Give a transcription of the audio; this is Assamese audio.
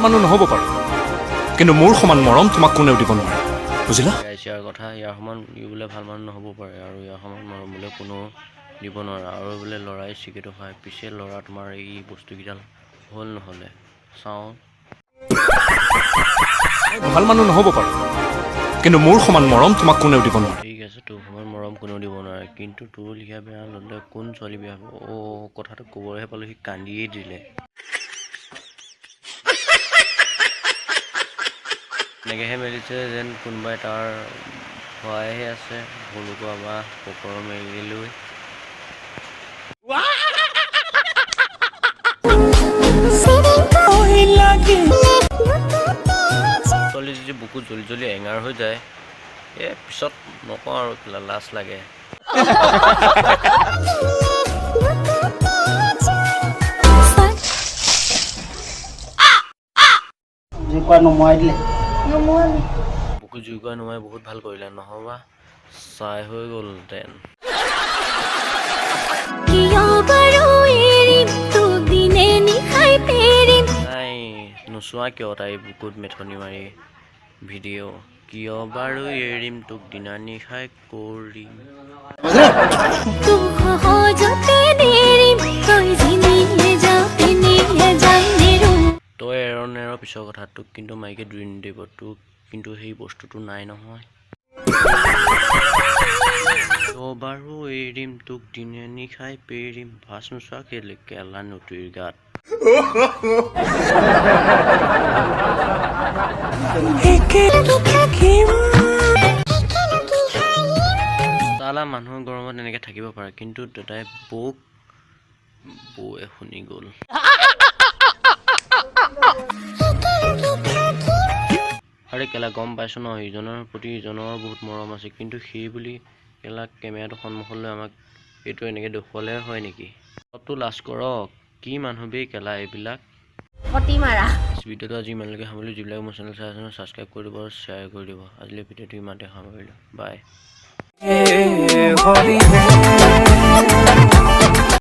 মানুহ নহ'ব পাৰো কিন্তু মোৰ সমান মৰম তোমাক কোনেও দিব নোৱাৰে বুজিলা ইয়াৰ কথা ইয়াৰ সমান ই বোলে ভাল মানুহ নহ'ব পাৰে আৰু ইয়াৰ সমান মৰম বোলে কোনো দিব নোৱাৰে আৰু বোলে ল'ৰাই চিকেটো খায় পিছে ল'ৰা তোমাৰ এই বস্তুকেইডাল হ'ল নহ'লে চাওঁ ভাল মানুহ নহ'ব পাৰো কিন্তু মোৰ সমান মৰম তোমাক কোনেও দিব নোৱাৰে ঠিক আছে তোৰ সমান মৰম কোনেও দিব নোৱাৰে কিন্তু তোৰ লিখা বেয়া ল'লে কোন ছোৱালী বেয়া হ'ব কথাটো ক'বলৈহে পালোঁ সি কান্দিয়েই দিলে এনেকৈহে মেলিছে যেন কোনোবাই তাৰ ভয়হে আছে ভলুকা বা পকৰ মেলি লৈ ছোৱালী যদি বুকু জ্বলি জ্বলি এঙাৰ হৈ যায় পিছত নকওঁ আৰু লাজ লাগে বুকু জুইকুৰা নমাই বহুত ভাল কৰিলে নহ'বা চাই হৈ গ'লহেঁতেন নাই নোচোৱা কিয় তাই বুকুত মেথনি মাৰি ভিডিঅ' কিয় বাৰু এৰিম তোক দিনা নিশাই কৰিম তই এৰ পিছৰ কথা তোক কিন্তু মাইকে দৌৰি নিদিব তোক কিন্তু সেই বস্তুটো নাই নহয় কিয় বাৰু এৰিম তোক দিনে নিশাই পেৰিম ভাচ নোচোৱা কেলে কেলা নতুৰ গাত চালা মানুহৰ গৰমত এনেকে থাকিব পাৰে কিন্তু দেউতাই বৌৱে শুনি গ'ল আৰে কেলা গম পাইছো ন ইজনৰ প্ৰতি ইজনৰ বহুত মৰম আছে কিন্তু সেই বুলি কেলা কেমেৰাটো সন্মুখলৈ আমাক এইটো এনেকে দেখুৱালে হয় নেকি অলপতো লাজ কৰক কি মানুহ বে কেলা এইবিলাক ভিডিঅ'টো আজি ইমানলৈকে সামৰিলোঁ যিবিলাক মোৰ চেনেল চাই আছে ছাবস্ক্ৰাইব কৰি দিব আৰু শ্বেয়াৰ কৰি দিব আজিলৈ ভিডিঅ'টো ইমানতে সামৰিলোঁ বাই